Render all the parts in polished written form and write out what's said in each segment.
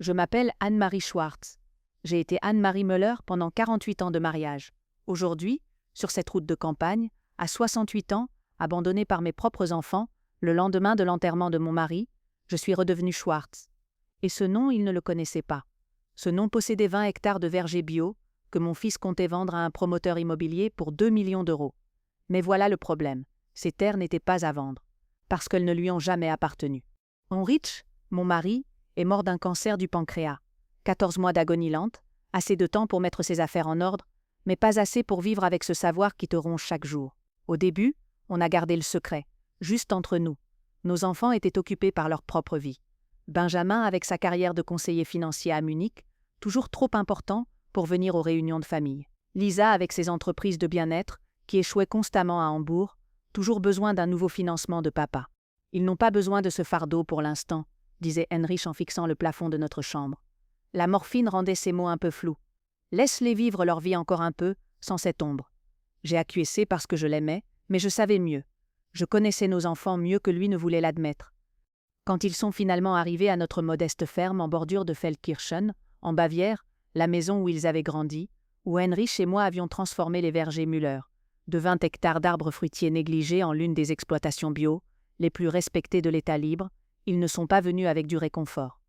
Je m'appelle Anne-Marie Schwartz. J'ai été Anne-Marie Müller pendant 48 ans de mariage. Aujourd'hui, sur cette route de campagne, à 68 ans, abandonnée par mes propres enfants, le lendemain de l'enterrement de mon mari, je suis redevenue Schwartz. Et ce nom, il ne le connaissait pas. Ce nom possédait 20 hectares de vergers bio que mon fils comptait vendre à un promoteur immobilier pour 2 millions d'euros. Mais voilà le problème, ces terres n'étaient pas à vendre, parce qu'elles ne lui ont jamais appartenu. Heinrich, mon mari, est mort d'un cancer du pancréas. 14 mois d'agonie lente, assez de temps pour mettre ses affaires en ordre, mais pas assez pour vivre avec ce savoir qui te ronge chaque jour. Au début, on a gardé le secret, juste entre nous. Nos enfants étaient occupés par leur propre vie. Benjamin avec sa carrière de conseiller financier à Munich, toujours trop important pour venir aux réunions de famille. Lisa avec ses entreprises de bien-être, qui échouaient constamment à Hambourg, toujours besoin d'un nouveau financement de papa. Ils n'ont pas besoin de ce fardeau pour l'instant, disait Heinrich en fixant le plafond de notre chambre. La morphine rendait ces mots un peu flous. Laisse-les vivre leur vie encore un peu, sans cette ombre. J'ai acquiescé parce que je l'aimais, mais je savais mieux. Je connaissais nos enfants mieux que lui ne voulait l'admettre. Quand ils sont finalement arrivés à notre modeste ferme en bordure de Feldkirchen, en Bavière, la maison où ils avaient grandi, où Heinrich et moi avions transformé les vergers Müller, de 20 hectares d'arbres fruitiers négligés en l'une des exploitations bio, les plus respectées de l'État libre, ils ne sont pas venus avec du réconfort.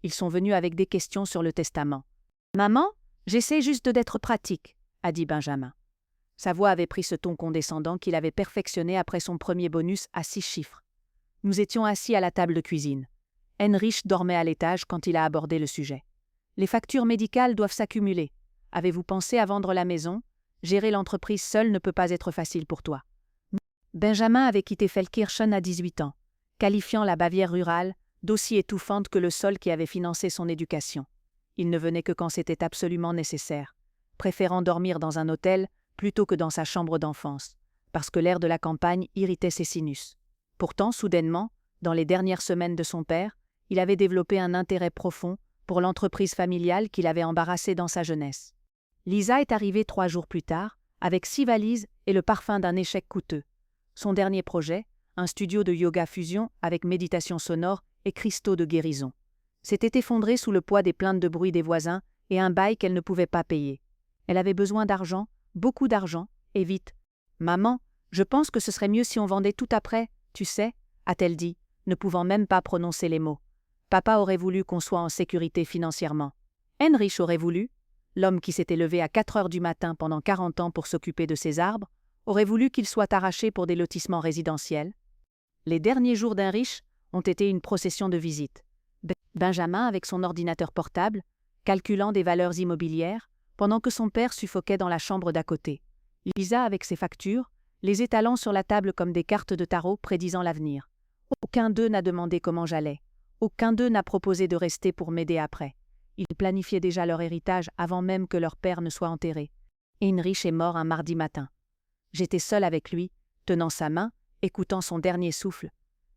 Ils sont venus avec des questions sur le testament. « Maman, j'essaie juste d'être pratique », a dit Benjamin. Sa voix avait pris ce ton condescendant qu'il avait perfectionné après son premier bonus à 6 chiffres. Nous étions assis à la table de cuisine. Heinrich dormait à l'étage quand il a abordé le sujet. « Les factures médicales doivent s'accumuler. Avez-vous pensé à vendre la maison? Gérer l'entreprise seule ne peut pas être facile pour toi. » Benjamin avait quitté Feldkirchen à 18 ans, qualifiant la Bavière rurale d'aussi étouffante que le sol qui avait financé son éducation. Il ne venait que quand c'était absolument nécessaire, préférant dormir dans un hôtel plutôt que dans sa chambre d'enfance, parce que l'air de la campagne irritait ses sinus. Pourtant, soudainement, dans les dernières semaines de son père, il avait développé un intérêt profond pour l'entreprise familiale qu'il avait embarrassée dans sa jeunesse. Lisa est arrivée 3 jours plus tard, avec 6 valises et le parfum d'un échec coûteux. Son dernier projet, un studio de yoga fusion avec méditation sonore et cristaux de guérison, s'était effondré sous le poids des plaintes de bruit des voisins et un bail qu'elle ne pouvait pas payer. Elle avait besoin d'argent, beaucoup d'argent, et vite. « Maman, je pense que ce serait mieux si on vendait tout après, tu sais, a-t-elle dit, ne pouvant même pas prononcer les mots. Papa aurait voulu qu'on soit en sécurité financièrement. Heinrich aurait voulu, l'homme qui s'était levé à 4 heures du matin pendant 40 ans pour s'occuper de ses arbres, aurait voulu qu'il soit arraché pour des lotissements résidentiels. Les derniers jours d'Heinrich ont été une procession de visites. Benjamin avec son ordinateur portable, calculant des valeurs immobilières, pendant que son père suffoquait dans la chambre d'à côté. Lisa avec ses factures, les étalant sur la table comme des cartes de tarot prédisant l'avenir. Aucun d'eux n'a demandé comment j'allais. Aucun d'eux n'a proposé de rester pour m'aider après. Ils planifiaient déjà leur héritage avant même que leur père ne soit enterré. Heinrich est mort un mardi matin. J'étais seule avec lui, tenant sa main, écoutant son dernier souffle.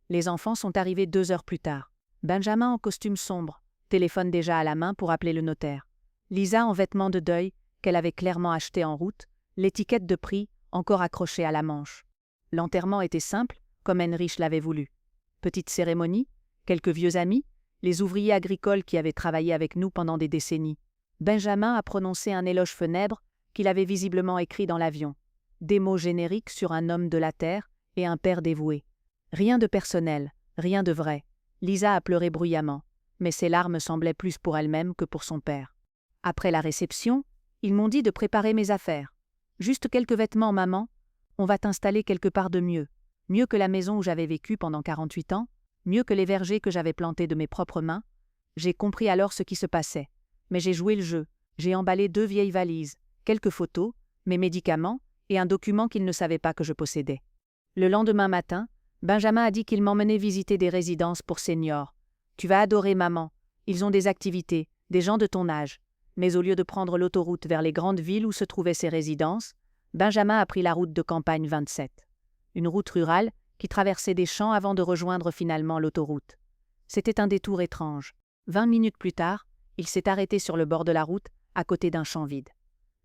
Les enfants sont arrivés 2 heures plus tard. Benjamin en costume sombre, téléphone déjà à la main pour appeler le notaire. Lisa en vêtements de deuil, qu'elle avait clairement acheté en route, l'étiquette de prix encore accrochée à la manche. L'enterrement était simple, comme Heinrich l'avait voulu. Petite cérémonie, quelques vieux amis, les ouvriers agricoles qui avaient travaillé avec nous pendant des décennies. Benjamin a prononcé un éloge funèbre qu'il avait visiblement écrit dans l'avion. Des mots génériques sur un homme de la terre et un père dévoué. Rien de personnel, rien de vrai. Lisa a pleuré bruyamment, mais ses larmes semblaient plus pour elle-même que pour son père. Après la réception, ils m'ont dit de préparer mes affaires. Juste quelques vêtements, maman. On va t'installer quelque part de mieux. Mieux que la maison où j'avais vécu pendant 48 ans, mieux que les vergers que j'avais plantés de mes propres mains. J'ai compris alors ce qui se passait. Mais j'ai joué le jeu. J'ai emballé 2 vieilles valises, quelques photos, mes médicaments et un document qu'il ne savait pas que je possédais. Le lendemain matin, Benjamin a dit qu'il m'emmenait visiter des résidences pour seniors. « Tu vas adorer, maman. Ils ont des activités, des gens de ton âge. » Mais au lieu de prendre l'autoroute vers les grandes villes où se trouvaient ces résidences, Benjamin a pris la route de campagne 27. Une route rurale qui traversait des champs avant de rejoindre finalement l'autoroute. C'était un détour étrange. 20 minutes plus tard, il s'est arrêté sur le bord de la route, à côté d'un champ vide.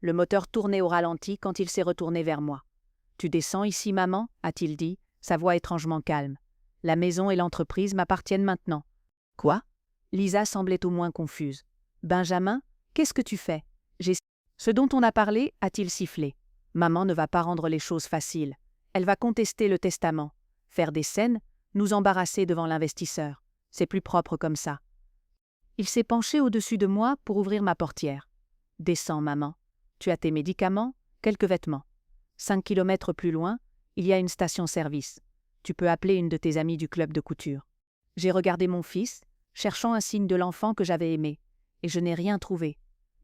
Le moteur tournait au ralenti quand il s'est retourné vers moi. « Tu descends ici, maman ?» a-t-il dit, sa voix étrangement calme. « La maison et l'entreprise m'appartiennent maintenant. »« Quoi » Lisa semblait au moins confuse. Benjamin, qu'est-ce que tu fais? Ce dont on a parlé, a-t-il sifflé. Maman ne va pas rendre les choses faciles. Elle va contester le testament, faire des scènes, nous embarrasser devant l'investisseur. C'est plus propre comme ça. Il s'est penché au-dessus de moi pour ouvrir ma portière. Descends, maman. Tu as tes médicaments, quelques vêtements. 5 kilomètres plus loin, il y a une station-service. Tu peux appeler une de tes amies du club de couture. J'ai regardé mon fils, cherchant un signe de l'enfant que j'avais aimé, et je n'ai rien trouvé.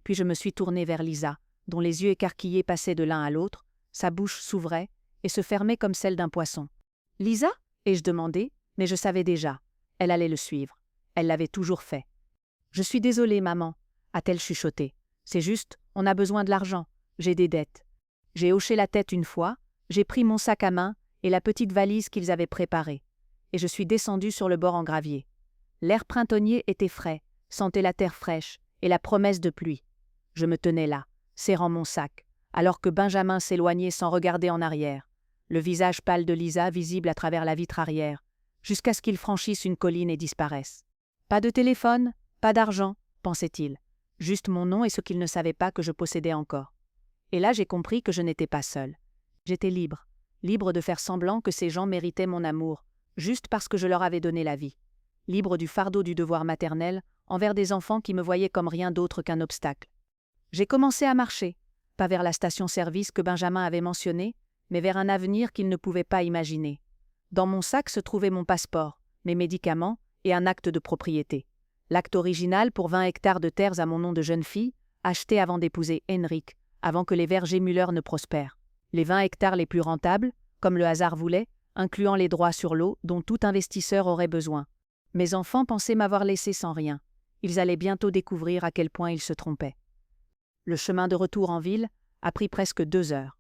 Puis je me suis tournée vers Lisa, dont les yeux écarquillés passaient de l'un à l'autre, sa bouche s'ouvrait et se fermait comme celle d'un poisson. « Lisa » ai-je demandé, mais je savais déjà. Elle allait le suivre. Elle l'avait toujours fait. « Je suis désolée, maman » a-t-elle chuchoté. « C'est juste, on a besoin de l'argent. J'ai des dettes. » J'ai hoché la tête une fois, j'ai pris mon sac à main et la petite valise qu'ils avaient préparée, et je suis descendue sur le bord en gravier. L'air printanier était frais, sentait la terre fraîche et la promesse de pluie. Je me tenais là, serrant mon sac, alors que Benjamin s'éloignait sans regarder en arrière, le visage pâle de Lisa visible à travers la vitre arrière, jusqu'à ce qu'il franchisse une colline et disparaisse. Pas de téléphone, pas d'argent, pensait-il, juste mon nom et ce qu'il ne savait pas que je possédais encore. Et là j'ai compris que je n'étais pas seule. J'étais libre, libre de faire semblant que ces gens méritaient mon amour, juste parce que je leur avais donné la vie. Libre du fardeau du devoir maternel envers des enfants qui me voyaient comme rien d'autre qu'un obstacle. J'ai commencé à marcher, pas vers la station-service que Benjamin avait mentionnée, mais vers un avenir qu'il ne pouvait pas imaginer. Dans mon sac se trouvait mon passeport, mes médicaments et un acte de propriété. L'acte original pour 20 hectares de terres à mon nom de jeune fille, acheté avant d'épouser Henrik, avant que les vergers Müller ne prospèrent. Les 20 hectares les plus rentables, comme le hasard voulait, incluant les droits sur l'eau dont tout investisseur aurait besoin. Mes enfants pensaient m'avoir laissé sans rien. Ils allaient bientôt découvrir à quel point ils se trompaient. Le chemin de retour en ville a pris presque 2 heures.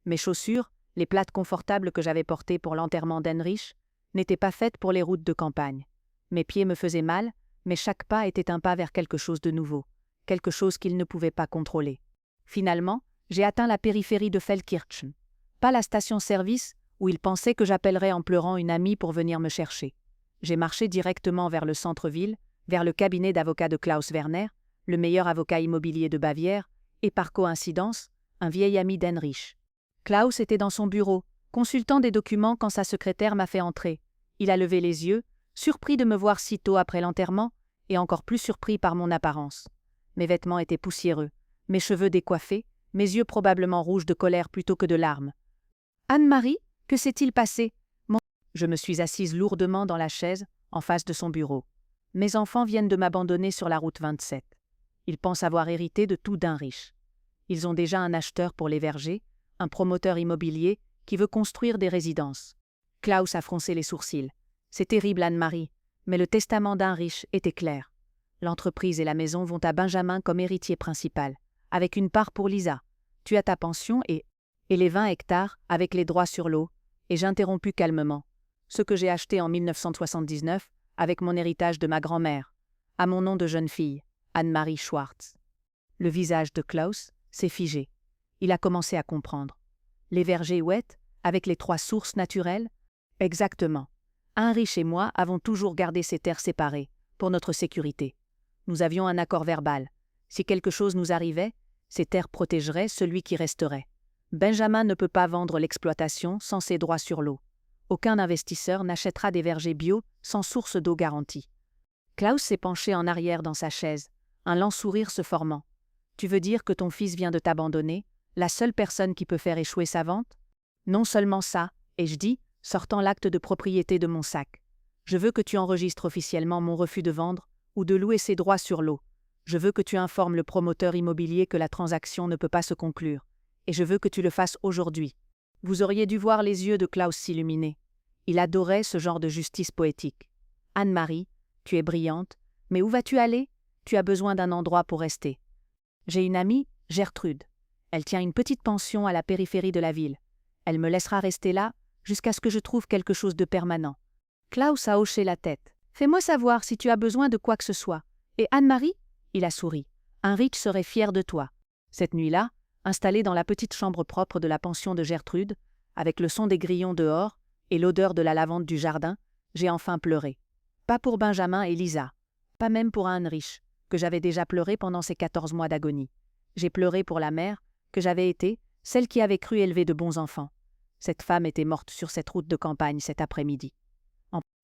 Mes chaussures, les plates confortables que j'avais portées pour l'enterrement d'Heinrich, n'étaient pas faites pour les routes de campagne. Mes pieds me faisaient mal, mais chaque pas était un pas vers quelque chose de nouveau, quelque chose qu'ils ne pouvaient pas contrôler. Finalement, j'ai atteint la périphérie de Feldkirchen, pas la station-service où ils pensaient que j'appellerais en pleurant une amie pour venir me chercher. J'ai marché directement vers le centre-ville, vers le cabinet d'avocat de Klaus Werner, le meilleur avocat immobilier de Bavière, et par coïncidence, un vieil ami d'Heinrich. Klaus était dans son bureau, consultant des documents quand sa secrétaire m'a fait entrer. Il a levé les yeux, surpris de me voir si tôt après l'enterrement, et encore plus surpris par mon apparence. Mes vêtements étaient poussiéreux, mes cheveux décoiffés, mes yeux probablement rouges de colère plutôt que de larmes. « Anne-Marie, que s'est-il passé ?» Je me suis assise lourdement dans la chaise, en face de son bureau. Mes enfants viennent de m'abandonner sur la route 27. Ils pensent avoir hérité de tout d'Heinrich. Ils ont déjà un acheteur pour les vergers, un promoteur immobilier qui veut construire des résidences. Klaus a froncé les sourcils. C'est terrible, Anne-Marie, mais le testament d'Heinrich était clair. L'entreprise et la maison vont à Benjamin comme héritier principal, avec une part pour Lisa. Tu as ta pension et les 20 hectares avec les droits sur l'eau, et j'interrompus calmement. Ce que j'ai acheté en 1979 avec mon héritage de ma grand-mère, à mon nom de jeune fille, Anne-Marie Schwartz. Le visage de Klaus s'est figé. Il a commencé à comprendre. Les vergers ouettes, avec les 3 sources naturelles? Exactement. Heinrich et moi avons toujours gardé ces terres séparées, pour notre sécurité. Nous avions un accord verbal. Si quelque chose nous arrivait, ces terres protégeraient celui qui resterait. Benjamin ne peut pas vendre l'exploitation sans ses droits sur l'eau. Aucun investisseur n'achètera des vergers bio sans source d'eau garantie. Klaus s'est penché en arrière dans sa chaise, un lent sourire se formant. Tu veux dire que ton fils vient de t'abandonner, la seule personne qui peut faire échouer sa vente? Non seulement ça, ai-je dit, sortant l'acte de propriété de mon sac. Je veux que tu enregistres officiellement mon refus de vendre ou de louer ses droits sur l'eau. Je veux que tu informes le promoteur immobilier que la transaction ne peut pas se conclure. Et je veux que tu le fasses aujourd'hui. Vous auriez dû voir les yeux de Klaus s'illuminer. Il adorait ce genre de justice poétique. Anne-Marie, tu es brillante, mais où vas-tu aller? Tu as besoin d'un endroit pour rester. J'ai une amie, Gertrude. Elle tient une petite pension à la périphérie de la ville. Elle me laissera rester là jusqu'à ce que je trouve quelque chose de permanent. Klaus a hoché la tête. Fais-moi savoir si tu as besoin de quoi que ce soit. Et Anne-Marie? Il a souri. Heinrich serait fier de toi. Cette nuit-là, installé dans la petite chambre propre de la pension de Gertrude, avec le son des grillons dehors et l'odeur de la lavande du jardin, j'ai enfin pleuré. Pas pour Benjamin et Lisa, Pas même pour Anne riche, que j'avais déjà pleuré pendant ces 14 mois d'agonie. J'ai pleuré pour la mère, que j'avais été, celle qui avait cru élever de bons enfants. Cette femme était morte sur cette route de campagne cet après-midi.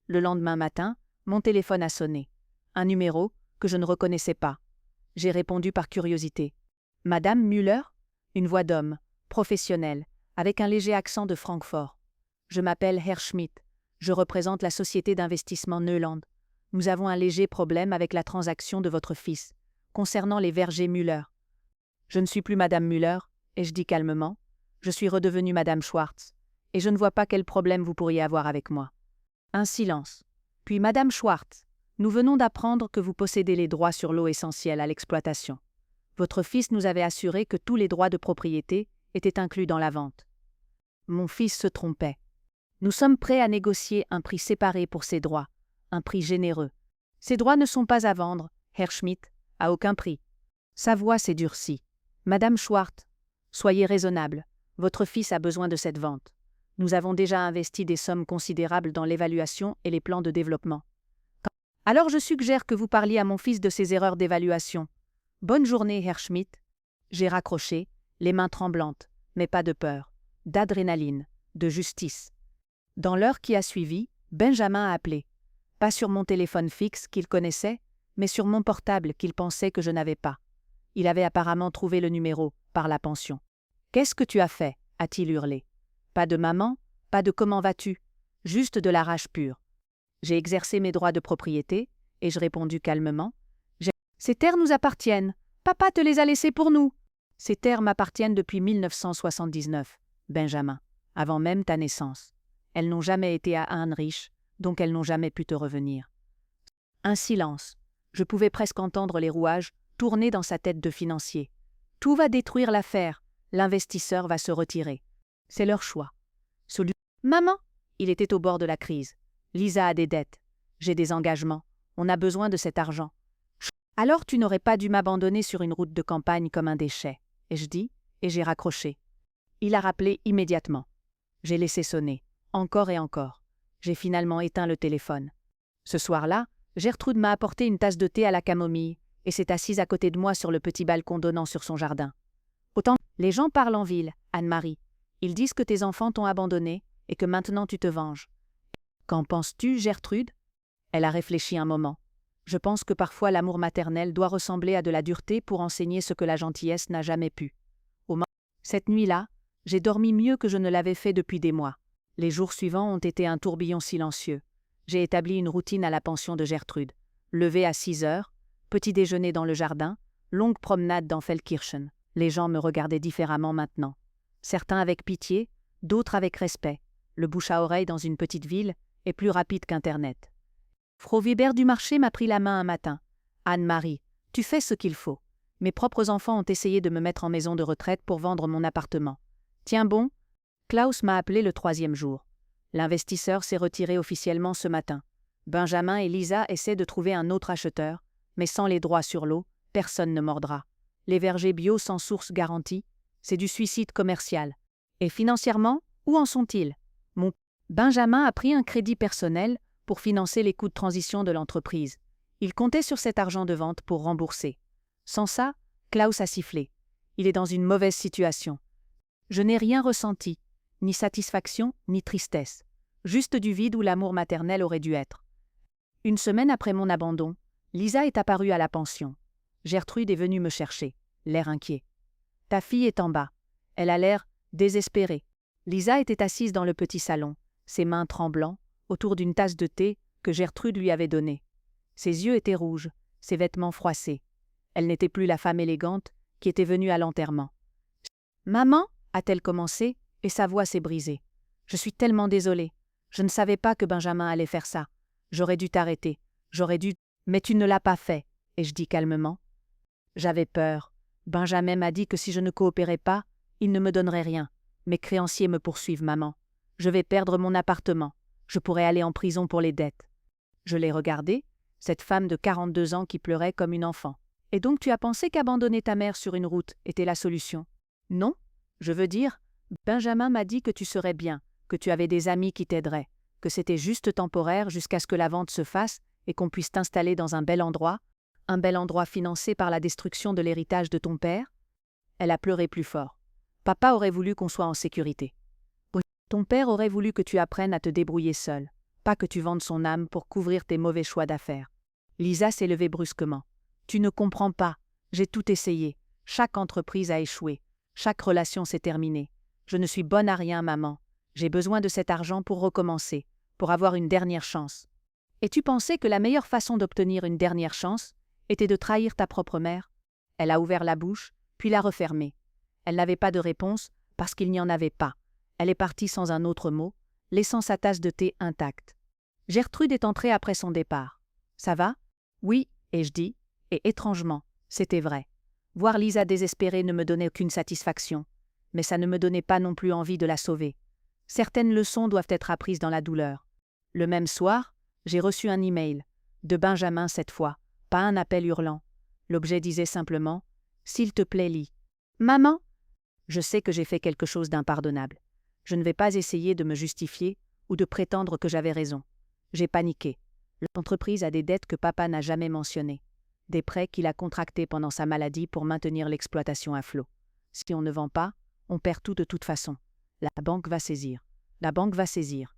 Le lendemain matin, mon téléphone a sonné. Un numéro que je ne reconnaissais pas. J'ai répondu par curiosité. Madame Müller? Une voix d'homme, professionnelle, avec un léger accent de Francfort. Je m'appelle Herr Schmidt. Je représente la société d'investissement Neuland. Nous avons un léger problème avec la transaction de votre fils, concernant les vergers Müller. Je ne suis plus Madame Müller, ai-je dit calmement. Je suis redevenue Madame Schwartz, et je ne vois pas quel problème vous pourriez avoir avec moi. Un silence. Puis Madame Schwartz, nous venons d'apprendre que vous possédez les droits sur l'eau essentielle à l'exploitation. Votre fils nous avait assuré que tous les droits de propriété étaient inclus dans la vente. Mon fils se trompait. Nous sommes prêts à négocier un prix séparé pour ces droits, un prix généreux. Ces droits ne sont pas à vendre, Herr Schmidt, à aucun prix. Sa voix s'est durcie. Madame Schwartz, soyez raisonnable, votre fils a besoin de cette vente. Nous avons déjà investi des sommes considérables dans l'évaluation et les plans de développement. Alors je suggère que vous parliez à mon fils de ses erreurs d'évaluation. Bonne journée, Herr Schmidt. J'ai raccroché, les mains tremblantes, mais pas de peur, d'adrénaline, de justice. Dans l'heure qui a suivi, Benjamin a appelé. Pas sur mon téléphone fixe qu'il connaissait, mais sur mon portable qu'il pensait que je n'avais pas. Il avait apparemment trouvé le numéro, par la pension. « Qu'est-ce que tu as fait » a-t-il hurlé. Pas de maman, pas de comment vas-tu, juste de la rage pure. J'ai exercé mes droits de propriété, et je répondu calmement. Ces terres nous appartiennent. Papa te les a laissées pour nous. Ces terres m'appartiennent depuis 1979, Benjamin, avant même ta naissance. Elles n'ont jamais été à Heinrich, donc elles n'ont jamais pu te revenir. Un silence. Je pouvais presque entendre les rouages tourner dans sa tête de financier. Tout va détruire l'affaire. L'investisseur va se retirer. C'est leur choix. Maman, il était au bord de la crise. Lisa a des dettes. J'ai des engagements. On a besoin de cet argent. Alors tu n'aurais pas dû m'abandonner sur une route de campagne comme un déchet, ai-je dit, et j'ai raccroché. Il a rappelé immédiatement. J'ai laissé sonner, encore et encore. J'ai finalement éteint le téléphone. Ce soir-là, Gertrude m'a apporté une tasse de thé à la camomille et s'est assise à côté de moi sur le petit balcon donnant sur son jardin. Autant, les gens parlent en ville, Anne-Marie. Ils disent que tes enfants t'ont abandonné et que maintenant tu te venges. Qu'en penses-tu, Gertrude? Elle a réfléchi un moment. Je pense que parfois l'amour maternel doit ressembler à de la dureté pour enseigner ce que la gentillesse n'a jamais pu. Cette nuit-là, j'ai dormi mieux que je ne l'avais fait depuis des mois. Les jours suivants ont été un tourbillon silencieux. J'ai établi une routine à la pension de Gertrude. Lever à 6 heures, petit déjeuner dans le jardin, longue promenade dans Feldkirchen. Les gens me regardaient différemment maintenant. Certains avec pitié, d'autres avec respect. Le bouche à oreille dans une petite ville est plus rapide qu'Internet. Frau Weber du marché m'a pris la main un matin. « Anne-Marie, tu fais ce qu'il faut. Mes propres enfants ont essayé de me mettre en maison de retraite pour vendre mon appartement. Tiens bon ?» Klaus m'a appelé le 3e jour. L'investisseur s'est retiré officiellement ce matin. Benjamin et Lisa essaient de trouver un autre acheteur, mais sans les droits sur l'eau, personne ne mordra. Les vergers bio sans source garantie, c'est du suicide commercial. Et financièrement, où en sont-ils? Benjamin a pris un crédit personnel pour financer les coûts de transition de l'entreprise. Il comptait sur cet argent de vente pour rembourser. Sans ça, Klaus a sifflé. Il est dans une mauvaise situation. Je n'ai rien ressenti, ni satisfaction, ni tristesse. Juste du vide où l'amour maternel aurait dû être. Une semaine après mon abandon, Lisa est apparue à la pension. Gertrude est venue me chercher, l'air inquiet. « Ta fille est en bas. » Elle a l'air désespérée. Lisa était assise dans le petit salon, ses mains tremblant, autour d'une tasse de thé que Gertrude lui avait donnée. Ses yeux étaient rouges, ses vêtements froissés. Elle n'était plus la femme élégante qui était venue à l'enterrement. « Maman » a-t-elle commencé, et sa voix s'est brisée. « Je suis tellement désolée. Je ne savais pas que Benjamin allait faire ça. J'aurais dû t'arrêter. J'aurais dû... Mais tu ne l'as pas fait, » et je dis calmement. J'avais peur. Benjamin m'a dit que si je ne coopérais pas, il ne me donnerait rien. Mes créanciers me poursuivent, maman. Je vais perdre mon appartement. Je pourrais aller en prison pour les dettes. Je l'ai regardée, cette femme de 42 ans qui pleurait comme une enfant. Et donc tu as pensé qu'abandonner ta mère sur une route était la solution? Non, je veux dire, Benjamin m'a dit que tu serais bien, que tu avais des amis qui t'aideraient, que c'était juste temporaire jusqu'à ce que la vente se fasse et qu'on puisse t'installer dans un bel endroit financé par la destruction de l'héritage de ton père? Elle a pleuré plus fort. Papa aurait voulu qu'on soit en sécurité. Oui, ton père aurait voulu que tu apprennes à te débrouiller seul, pas que tu vendes son âme pour couvrir tes mauvais choix d'affaires. Lisa s'est levée brusquement. Tu ne comprends pas. J'ai tout essayé. Chaque entreprise a échoué. Chaque relation s'est terminée. Je ne suis bonne à rien, maman. J'ai besoin de cet argent pour recommencer, pour avoir une dernière chance. Et tu pensais que la meilleure façon d'obtenir une dernière chance était de trahir ta propre mère? Elle a ouvert la bouche, puis l'a refermée. Elle n'avait pas de réponse parce qu'il n'y en avait pas. Elle est partie sans un autre mot, laissant sa tasse de thé intacte. Gertrude est entrée après son départ. Ça va? Oui, ai-je dit, et étrangement, c'était vrai. Voir Lisa désespérée ne me donnait aucune satisfaction, mais ça ne me donnait pas non plus envie de la sauver. Certaines leçons doivent être apprises dans la douleur. Le même soir, j'ai reçu un email, de Benjamin cette fois, pas un appel hurlant. L'objet disait simplement « S'il te plaît, lis. » Maman? Je sais que j'ai fait quelque chose d'impardonnable. Je ne vais pas essayer de me justifier ou de prétendre que j'avais raison. J'ai paniqué. L'entreprise a des dettes que papa n'a jamais mentionnées. Des prêts qu'il a contractés pendant sa maladie pour maintenir l'exploitation à flot. Si on ne vend pas, on perd tout de toute façon. La banque va saisir. La banque va saisir.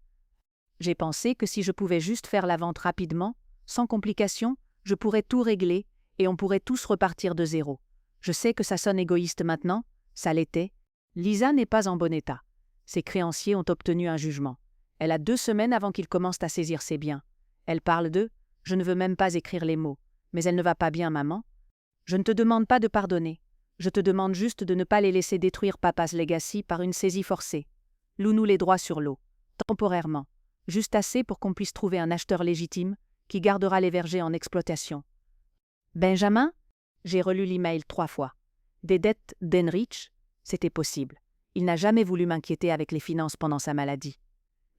J'ai pensé que si je pouvais juste faire la vente rapidement, sans complications, je pourrais tout régler et on pourrait tous repartir de zéro. Je sais que ça sonne égoïste maintenant, ça l'était. Lisa n'est pas en bon état. Ses créanciers ont obtenu un jugement. Elle a 2 semaines avant qu'ils commencent à saisir ses biens. Elle parle d'eux, je ne veux même pas écrire les mots. Mais elle ne va pas bien, maman. Je ne te demande pas de pardonner. Je te demande juste de ne pas les laisser détruire Papa's Legacy par une saisie forcée. Loue-nous les droits sur l'eau, temporairement. Juste assez pour qu'on puisse trouver un acheteur légitime qui gardera les vergers en exploitation. Benjamin? J'ai relu l'email 3 fois. Des dettes d'Heinrich? C'était possible. Il n'a jamais voulu m'inquiéter avec les finances pendant sa maladie.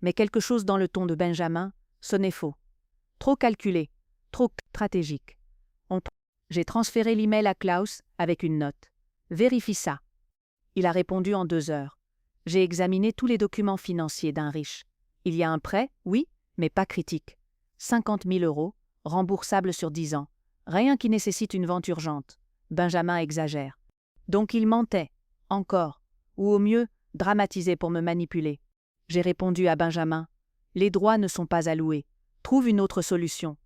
Mais quelque chose dans le ton de Benjamin sonnait faux. Trop calculé, trop stratégique. J'ai transféré l'email à Klaus avec une note. Vérifie ça. Il a répondu en 2 heures. J'ai examiné tous les documents financiers d'Heinrich. Il y a un prêt, oui, mais pas critique. 50 000 €, remboursable sur 10 ans. Rien qui nécessite une vente urgente. Benjamin exagère. Donc il mentait, encore, ou au mieux, dramatisait pour me manipuler. J'ai répondu à Benjamin. Les droits ne sont pas alloués. Trouve une autre solution.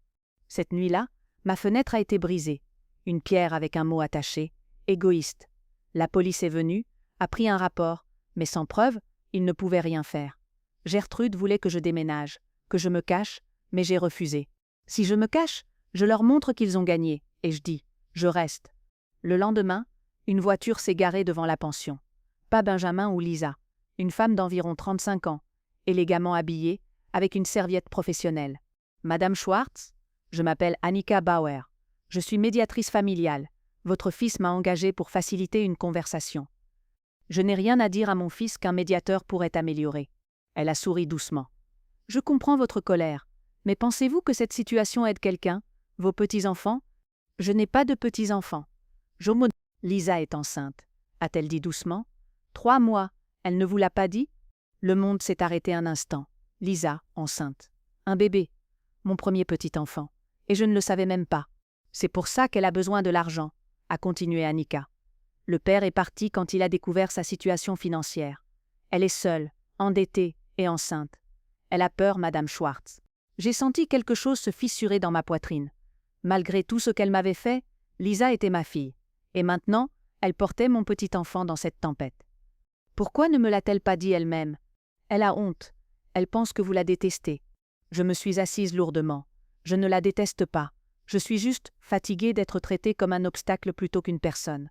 Cette nuit-là, ma fenêtre a été brisée. Une pierre avec un mot attaché. Égoïste. La police est venue, a pris un rapport, mais sans preuve, il ne pouvait rien faire. Gertrude voulait que je déménage, que je me cache, mais j'ai refusé. Si je me cache, je leur montre qu'ils ont gagné, et je dis, je reste. Le lendemain, une voiture s'est garée devant la pension. Pas Benjamin ou Lisa. Une femme d'environ 35 ans, élégamment habillée, avec une serviette professionnelle. Madame Schwartz? Je m'appelle Annika Bauer. Je suis médiatrice familiale. Votre fils m'a engagée pour faciliter une conversation. Je n'ai rien à dire à mon fils qu'un médiateur pourrait améliorer. Elle a souri doucement. Je comprends votre colère, mais pensez-vous que cette situation aide quelqu'un, vos petits-enfants? Je n'ai pas de petits-enfants. Lisa est enceinte, a-t-elle dit doucement. 3 mois, elle ne vous l'a pas dit? Le monde s'est arrêté un instant. Lisa, enceinte. Un bébé. Mon premier petit enfant. Et je ne le savais même pas. C'est pour ça qu'elle a besoin de l'argent, a continué Annika. Le père est parti quand il a découvert sa situation financière. Elle est seule, endettée et enceinte. Elle a peur, Madame Schwartz. J'ai senti quelque chose se fissurer dans ma poitrine. Malgré tout ce qu'elle m'avait fait, Lisa était ma fille. Et maintenant, elle portait mon petit enfant dans cette tempête. Pourquoi ne me l'a-t-elle pas dit elle-même? Elle a honte. Elle pense que vous la détestez. Je me suis assise lourdement. Je ne la déteste pas. Je suis juste fatiguée d'être traitée comme un obstacle plutôt qu'une personne.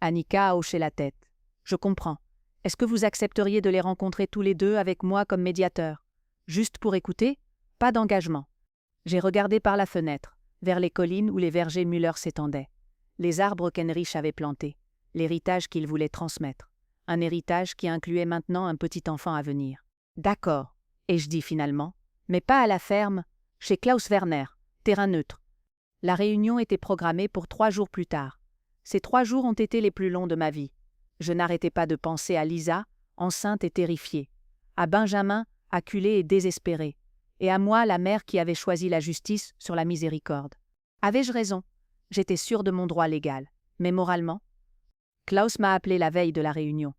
Annika a hoché la tête. Je comprends. Est-ce que vous accepteriez de les rencontrer tous les deux avec moi comme médiateur? Juste pour écouter? Pas d'engagement. J'ai regardé par la fenêtre, vers les collines où les vergers Müller s'étendaient. Les arbres qu'Heinrich avait plantés. L'héritage qu'il voulait transmettre. Un héritage qui incluait maintenant un petit enfant à venir. D'accord, ai-je dit finalement, mais pas à la ferme, chez Klaus Werner, terrain neutre. La réunion était programmée pour 3 jours plus tard. Ces 3 jours ont été les plus longs de ma vie. Je n'arrêtais pas de penser à Lisa, enceinte et terrifiée, à Benjamin, acculé et désespéré, Et à moi, la mère qui avait choisi la justice sur la miséricorde. Avais-je raison? J'étais sûre de mon droit légal. Mais moralement? Klaus m'a appelé la veille de la réunion.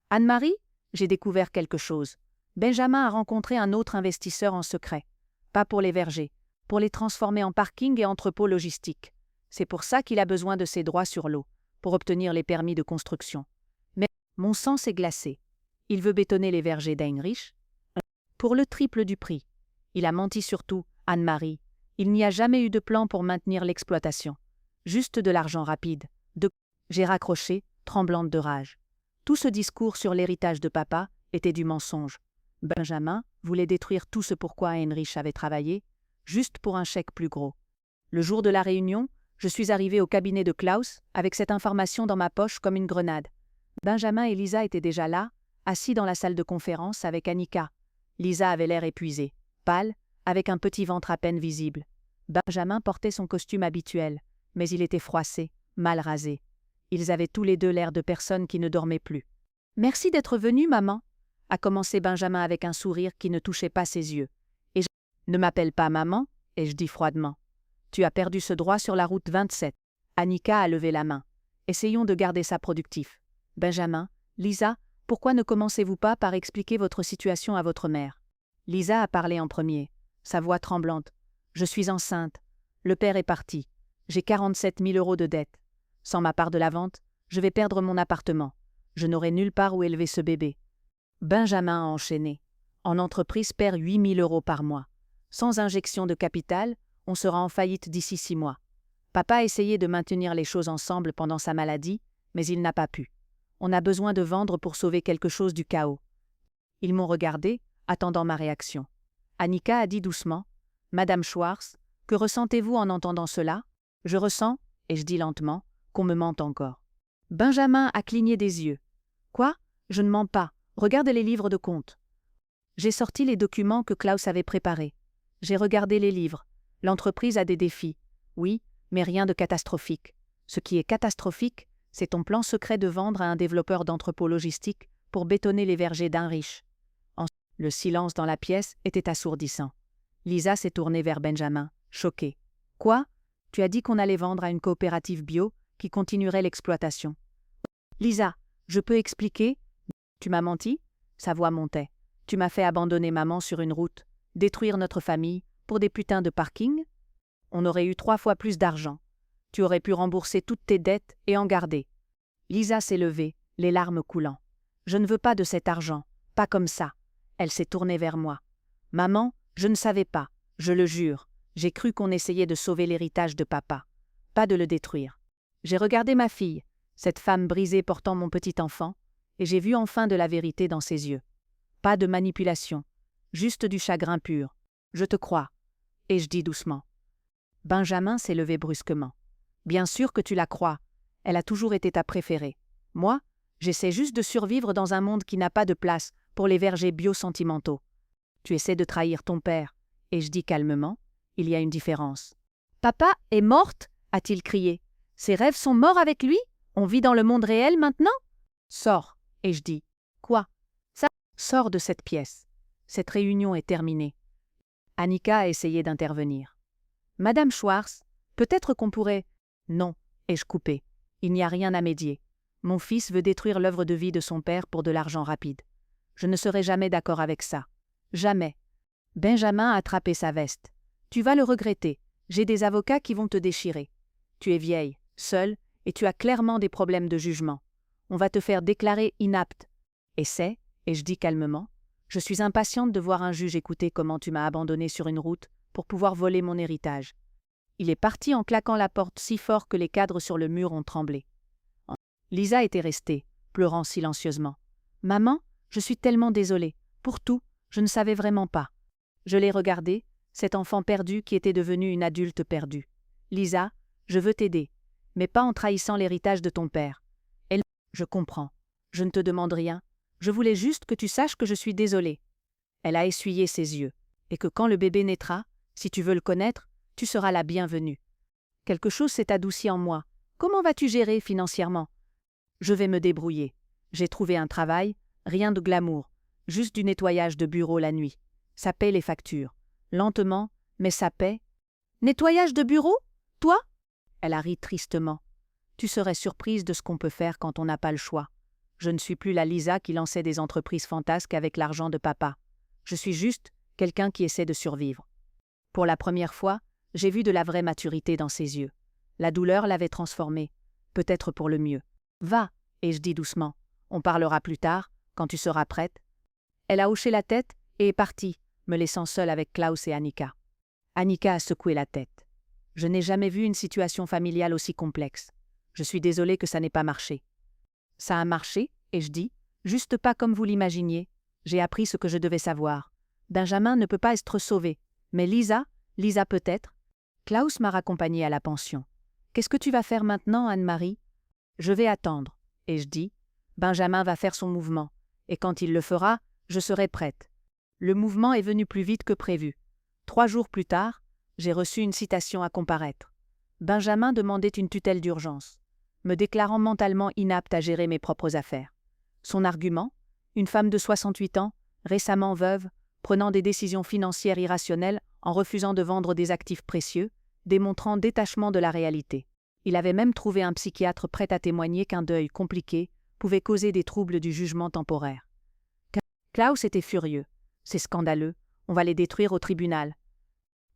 Anne-Marie, j'ai découvert quelque chose. Benjamin a rencontré un autre investisseur en secret. Pas pour les vergers, pour les transformer en parking et entrepôt logistique. C'est pour ça qu'il a besoin de ses droits sur l'eau, pour obtenir les permis de construction. Mais mon sang s'est glacé. Il veut bétonner les vergers d'Heinrich pour le triple du prix. Il a menti surtout, Anne-Marie. Il n'y a jamais eu de plan pour maintenir l'exploitation. Juste de l'argent rapide. J'ai raccroché, tremblante de rage. Tout ce discours sur l'héritage de papa était du mensonge. Benjamin voulait détruire tout ce pourquoi Heinrich avait travaillé, juste pour un chèque plus gros. Le jour de la réunion, je suis arrivée au cabinet de Klaus avec cette information dans ma poche comme une grenade. Benjamin et Lisa étaient déjà là, assis dans la salle de conférence avec Annika. Lisa avait l'air épuisée, pâle, avec un petit ventre à peine visible. Benjamin portait son costume habituel, mais il était froissé, mal rasé. Ils avaient tous les deux l'air de personnes qui ne dormaient plus. « Merci d'être venue, maman », a commencé Benjamin avec un sourire qui ne touchait pas ses yeux. « Et je ne m'appelle pas maman », ai-je dit froidement. « Tu as perdu ce droit sur la route 27. » Annika a levé la main. « Essayons de garder ça productif. Benjamin, Lisa, pourquoi ne commencez-vous pas par expliquer votre situation à votre mère ?» Lisa a parlé en premier, sa voix tremblante. « Je suis enceinte. Le père est parti. J'ai 47 000 € de dette. Sans ma part de la vente, je vais perdre mon appartement. Je n'aurai nulle part où élever ce bébé. » Benjamin a enchaîné. En entreprise perd 8 000 € par mois. Sans injection de capital, on sera en faillite d'ici 6 mois. Papa a essayé de maintenir les choses ensemble pendant sa maladie, mais il n'a pas pu. On a besoin de vendre pour sauver quelque chose du chaos. Ils m'ont regardé, attendant ma réaction. Annika a dit doucement, « Madame Schwartz, que ressentez-vous en entendant cela ?» Je ressens, et je dis lentement, qu'on me mente encore. Benjamin a cligné des yeux. « Quoi? Je ne mens pas. Regardez les livres de comptes. » J'ai sorti les documents que Klaus avait préparés. J'ai regardé les livres. L'entreprise a des défis. Oui, mais rien de catastrophique. Ce qui est catastrophique, c'est ton plan secret de vendre à un développeur d'entrepôt logistique pour bétonner les vergers d'Heinrich. Le silence dans la pièce était assourdissant. Lisa s'est tournée vers Benjamin, choquée. « Quoi? Tu as dit qu'on allait vendre à une coopérative bio qui continuerait l'exploitation. »« Lisa, je peux expliquer? Tu m'as menti ?» Sa voix montait. « Tu m'as fait abandonner maman sur une route, détruire notre famille, pour des putains de parking? On aurait eu 3 fois plus d'argent. Tu aurais pu rembourser toutes tes dettes et en garder. » Lisa s'est levée, les larmes coulant. « Je ne veux pas de cet argent, pas comme ça. » Elle s'est tournée vers moi. « Maman, je ne savais pas, je le jure. J'ai cru qu'on essayait de sauver l'héritage de papa, pas de le détruire. J'ai regardé ma fille, cette femme brisée portant mon petit enfant, et j'ai vu enfin de la vérité dans ses yeux. Pas de manipulation, juste du chagrin pur. Je te crois. » Et je dis doucement. Benjamin s'est levé brusquement. « Bien sûr que tu la crois. Elle a toujours été ta préférée. Moi, j'essaie juste de survivre dans un monde qui n'a pas de place pour les vergers bio-sentimentaux. Tu essaies de trahir ton père. » Et je dis calmement, « Il y a une différence. »« Papa est morte ?» a-t-il crié. « Ses rêves sont morts avec lui? On vit dans le monde réel maintenant ?»« Sors. » Et je dis, « Quoi? Ça? Sors de cette pièce. Cette réunion est terminée. » Annika a essayé d'intervenir. « Madame Schwartz, peut-être qu'on pourrait… » « Non. » ai-je coupé. « Il n'y a rien à médier. Mon fils veut détruire l'œuvre de vie de son père pour de l'argent rapide. Je ne serai jamais d'accord avec ça. Jamais. » Benjamin a attrapé sa veste. « Tu vas le regretter. J'ai des avocats qui vont te déchirer. Tu es vieille, seule, et tu as clairement des problèmes de jugement. On va te faire déclarer inapte. » Et je dis calmement, je suis impatiente de voir un juge écouter comment tu m'as abandonnée sur une route pour pouvoir voler mon héritage. Il est parti en claquant la porte si fort que les cadres sur le mur ont tremblé. Lisa était restée, pleurant silencieusement. « Maman, je suis tellement désolée. Pour tout, je ne savais vraiment pas. » Je l'ai regardée, cet enfant perdu qui était devenu une adulte perdue. « Lisa, je veux t'aider, mais pas en trahissant l'héritage de ton père. » Elle, « Je comprends. Je ne te demande rien. Je voulais juste que tu saches que je suis désolée. » Elle a essuyé ses yeux, et que quand le bébé naîtra, si tu veux le connaître, tu seras la bienvenue. Quelque chose s'est adouci en moi. Comment vas-tu gérer financièrement? Je vais me débrouiller. J'ai trouvé un travail, rien de glamour, juste du nettoyage de bureau la nuit. Ça paie les factures. lentement, mais sa paix. Nettoyage de bureau? Toi? Elle a ri tristement. Tu serais surprise de ce qu'on peut faire quand on n'a pas le choix. Je ne suis plus la Lisa qui lançait des entreprises fantasques avec l'argent de papa. Je suis juste quelqu'un qui essaie de survivre. Pour la première fois, j'ai vu de la vraie maturité dans ses yeux. La douleur l'avait transformée, peut-être pour le mieux. Va, ai-je dit doucement. On parlera plus tard, quand tu seras prête. Elle a hoché la tête et est partie, me laissant seule avec Klaus et Annika. Annika a secoué la tête. Je n'ai jamais vu une situation familiale aussi complexe. Je suis désolée que ça n'ait pas marché. Ça a marché, ai-je dit, juste pas comme vous l'imaginiez. J'ai appris ce que je devais savoir. Benjamin ne peut pas être sauvé. Mais Lisa peut-être. Klaus m'a raccompagnée à la pension. Qu'est-ce que tu vas faire maintenant, Anne-Marie? Je vais attendre, ai-je dit. Benjamin va faire son mouvement. Et quand il le fera, je serai prête. Le mouvement est venu plus vite que prévu. 3 jours plus tard, j'ai reçu une citation à comparaître. Benjamin demandait une tutelle d'urgence, me déclarant mentalement inapte à gérer mes propres affaires. Son argument? Une femme de 68 ans, récemment veuve, prenant des décisions financières irrationnelles en refusant de vendre des actifs précieux, démontrant détachement de la réalité. Il avait même trouvé un psychiatre prêt à témoigner qu'un deuil compliqué pouvait causer des troubles du jugement temporaire. Klaus était furieux. C'est scandaleux, on va les détruire au tribunal.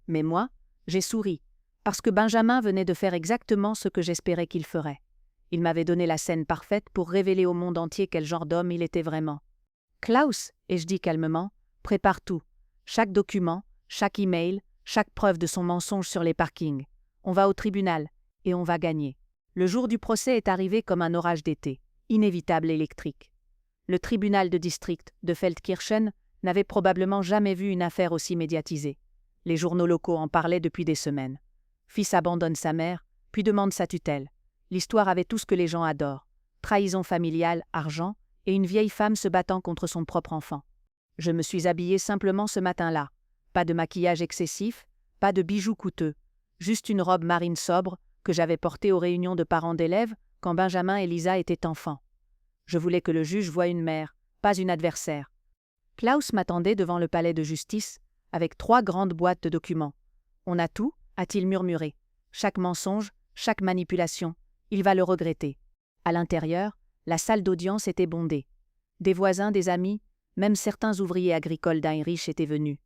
Mais moi, j'ai souri, parce que Benjamin venait de faire exactement ce que j'espérais qu'il ferait. Il m'avait donné la scène parfaite pour révéler au monde entier quel genre d'homme il était vraiment. Klaus, ai-je dit calmement, prépare tout. Chaque document, chaque email, chaque preuve de son mensonge sur les parkings. On va au tribunal, et on va gagner. Le jour du procès est arrivé comme un orage d'été, inévitable électrique. Le tribunal de district de Feldkirchen n'avait probablement jamais vu une affaire aussi médiatisée. Les journaux locaux en parlaient depuis des semaines. Fils abandonne sa mère, puis demande sa tutelle. L'histoire avait tout ce que les gens adorent. Trahison familiale, argent, et une vieille femme se battant contre son propre enfant. Je me suis habillée simplement ce matin-là. Pas de maquillage excessif, pas de bijoux coûteux. Juste une robe marine sobre que j'avais portée aux réunions de parents d'élèves quand Benjamin et Lisa étaient enfants. Je voulais que le juge voie une mère, pas une adversaire. Klaus m'attendait devant le palais de justice, avec 3 grandes boîtes de documents. On a tout, a-t-il murmuré. Chaque mensonge, chaque manipulation, il va le regretter. À l'intérieur, la salle d'audience était bondée. Des voisins, des amis, même certains ouvriers agricoles d'Heinrich étaient venus.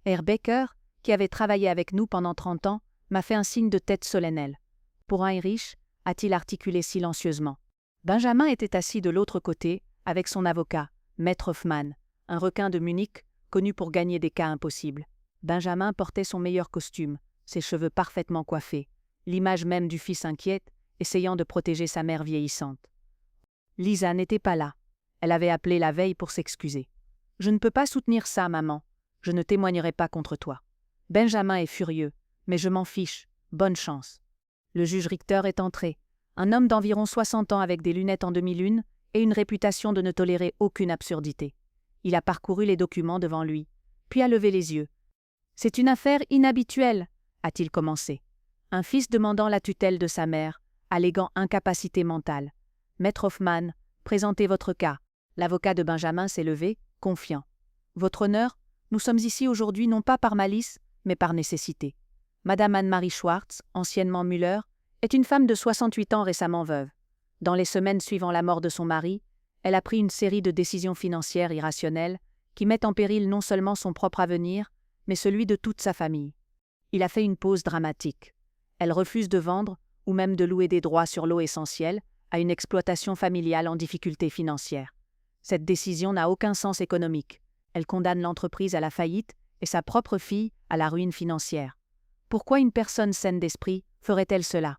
Herr Becker, qui avait travaillé avec nous pendant 30 ans, m'a fait un signe de tête solennel. Pour Heinrich, a-t-il articulé silencieusement. Benjamin était assis de l'autre côté, avec son avocat, Maître Hoffmann, un requin de Munich, connu pour gagner des cas impossibles. Benjamin portait son meilleur costume, ses cheveux parfaitement coiffés, l'image même du fils inquiète, essayant de protéger sa mère vieillissante. Lisa n'était pas là. Elle avait appelé la veille pour s'excuser. « Je ne peux pas soutenir ça, maman. Je ne témoignerai pas contre toi. Benjamin est furieux, mais je m'en fiche. Bonne chance. » Le juge Richter est entré, un homme d'environ 60 ans avec des lunettes en demi-lune et une réputation de ne tolérer aucune absurdité. Il a parcouru les documents devant lui, puis a levé les yeux. « C'est une affaire inhabituelle, a-t-il commencé. Un fils demandant la tutelle de sa mère, alléguant incapacité mentale. Maître Hoffmann, présentez votre cas. L'avocat de Benjamin s'est levé, confiant. Votre honneur, nous sommes ici aujourd'hui non pas par malice, mais par nécessité. Madame Anne-Marie Schwartz, anciennement Müller, est une femme de 68 ans récemment veuve. Dans les semaines suivant la mort de son mari, elle a pris une série de décisions financières irrationnelles qui mettent en péril non seulement son propre avenir, mais celui de toute sa famille. Il a fait une pause dramatique. Elle refuse de vendre ou même de louer des droits sur l'eau essentielle à une exploitation familiale en difficulté financière. Cette décision n'a aucun sens économique. Elle condamne l'entreprise à la faillite et sa propre fille à la ruine financière. Pourquoi une personne saine d'esprit ferait-elle cela?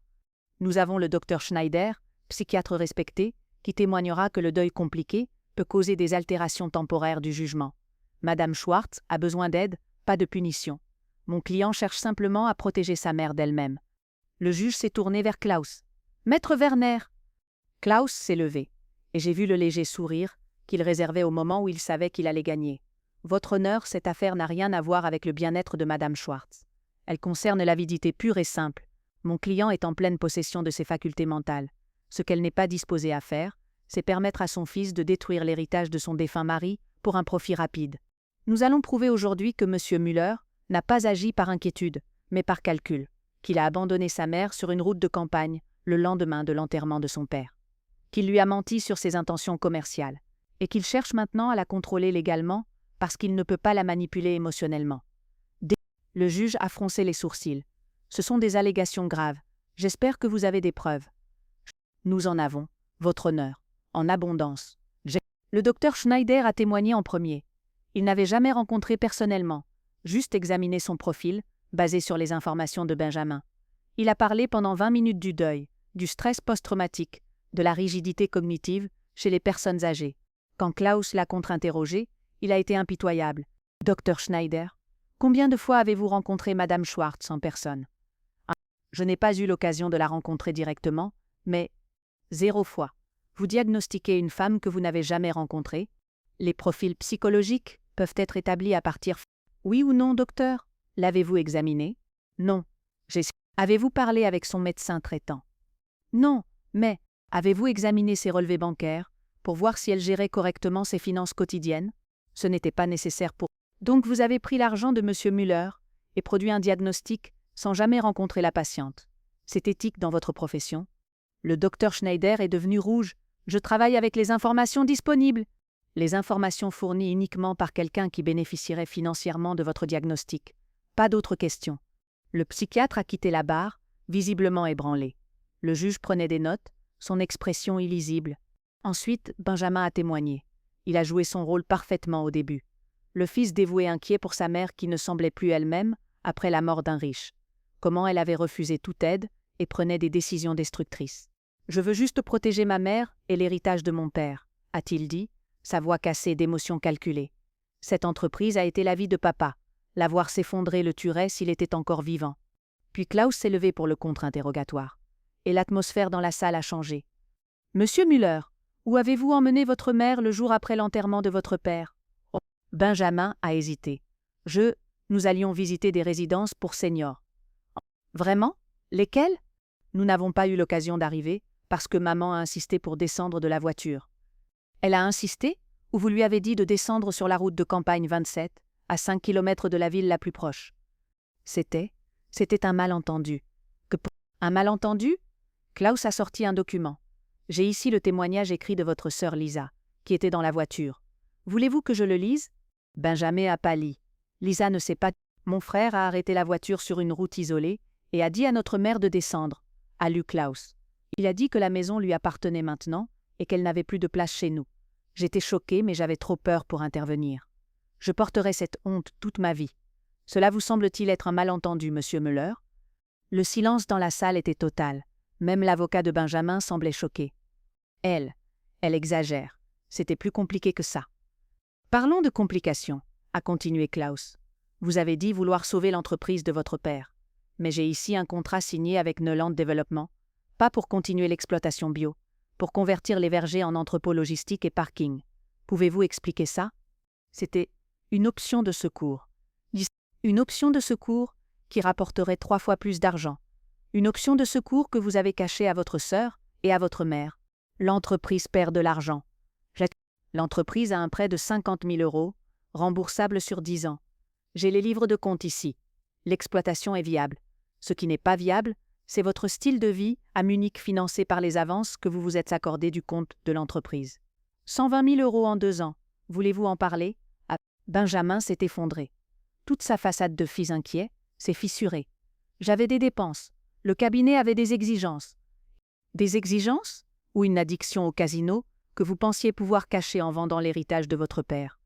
Nous avons le docteur Schneider, psychiatre respecté, qui témoignera que le deuil compliqué peut causer des altérations temporaires du jugement. Madame Schwartz a besoin d'aide, pas de punition. Mon client cherche simplement à protéger sa mère d'elle-même. Le juge s'est tourné vers Klaus. « Maître Werner !» Klaus s'est levé, et j'ai vu le léger sourire qu'il réservait au moment où il savait qu'il allait gagner. « Votre honneur, cette affaire n'a rien à voir avec le bien-être de Madame Schwartz. Elle concerne l'avidité pure et simple. Mon client est en pleine possession de ses facultés mentales. Ce qu'elle n'est pas disposée à faire, c'est permettre à son fils de détruire l'héritage de son défunt mari pour un profit rapide. Nous allons prouver aujourd'hui que M. Müller n'a pas agi par inquiétude, mais par calcul, qu'il a abandonné sa mère sur une route de campagne le lendemain de l'enterrement de son père, qu'il lui a menti sur ses intentions commerciales, et qu'il cherche maintenant à la contrôler légalement parce qu'il ne peut pas la manipuler émotionnellement. Le juge a froncé les sourcils. Ce sont des allégations graves. J'espère que vous avez des preuves. Nous en avons, votre honneur, en abondance. Le docteur Schneider a témoigné en premier. Il n'avait jamais rencontré personnellement, juste examiné son profil, basé sur les informations de Benjamin. Il a parlé pendant 20 minutes du deuil, du stress post-traumatique, de la rigidité cognitive chez les personnes âgées. Quand Klaus l'a contre-interrogé, il a été impitoyable. Docteur Schneider, combien de fois avez-vous rencontré Madame Schwartz en personne? Je n'ai pas eu l'occasion de la rencontrer directement, mais 0 fois. Vous diagnostiquez une femme que vous n'avez jamais rencontrée. Les profils psychologiques peuvent être établis à partir. Oui ou non, docteur? L'avez-vous examinée? Non. Avez-vous parlé avec son médecin traitant? Non, mais avez-vous examiné ses relevés bancaires pour voir si elle gérait correctement ses finances quotidiennes? Ce n'était pas nécessaire pour. Donc vous avez pris l'argent de M. Müller et produit un diagnostic sans jamais rencontrer la patiente. C'est éthique dans votre profession? Le docteur Schneider est devenu rouge. Je travaille avec les informations disponibles. Les informations fournies uniquement par quelqu'un qui bénéficierait financièrement de votre diagnostic. Pas d'autres questions. Le psychiatre a quitté la barre, visiblement ébranlé. Le juge prenait des notes, son expression illisible. Ensuite, Benjamin a témoigné. Il a joué son rôle parfaitement au début. Le fils dévoué inquiet pour sa mère qui ne semblait plus elle-même après la mort d'un riche. Comment elle avait refusé toute aide et prenait des décisions destructrices. « Je veux juste protéger ma mère et l'héritage de mon père », a-t-il dit, sa voix cassée d'émotions calculées. Cette entreprise a été la vie de papa. La voir s'effondrer le tuerait s'il était encore vivant. Puis Klaus s'est levé pour le contre-interrogatoire. Et l'atmosphère dans la salle a changé. « Monsieur Müller, où avez-vous emmené votre mère le jour après l'enterrement de votre père ?» Oh. Benjamin a hésité. Nous allions visiter des résidences pour seniors. « Vraiment? Lesquelles? » Nous n'avons pas eu l'occasion d'arriver, parce que maman a insisté pour descendre de la voiture. Elle a insisté, ou vous lui avez dit de descendre sur la route de campagne 27, à 5 km de la ville la plus proche? C'était un malentendu. Un malentendu? Klaus a sorti un document. J'ai ici le témoignage écrit de votre sœur Lisa, qui était dans la voiture. Voulez-vous que je le lise? Benjamin a pâli. Lisa ne sait pas. Mon frère a arrêté la voiture sur une route isolée et a dit à notre mère de descendre, a lu Klaus. Il a dit que la maison lui appartenait maintenant et qu'elle n'avait plus de place chez nous. J'étais choquée, mais j'avais trop peur pour intervenir. Je porterai cette honte toute ma vie. Cela vous semble-t-il être un malentendu, monsieur Müller? Le silence dans la salle était total. Même l'avocat de Benjamin semblait choqué. Elle exagère. C'était plus compliqué que ça. Parlons de complications, a continué Klaus. Vous avez dit vouloir sauver l'entreprise de votre père. Mais j'ai ici un contrat signé avec Neuland Développement, pas pour continuer l'exploitation bio, pour convertir les vergers en entrepôts logistiques et parking. Pouvez-vous expliquer ça? C'était une option de secours. Une option de secours qui rapporterait 3 fois plus d'argent. Une option de secours que vous avez cachée à votre sœur et à votre mère. L'entreprise perd de l'argent. L'entreprise a un prêt de 50 000 €, remboursable sur 10 ans. J'ai les livres de compte ici. L'exploitation est viable. Ce qui n'est pas viable, c'est votre style de vie à Munich financé par les avances que vous vous êtes accordées du compte de l'entreprise. 120 000 € en 2 ans. Voulez-vous en parler? Benjamin s'est effondré. Toute sa façade de fils inquiet s'est fissurée. J'avais des dépenses. Le cabinet avait des exigences. Des exigences? Ou une addiction au casino que vous pensiez pouvoir cacher en vendant l'héritage de votre père?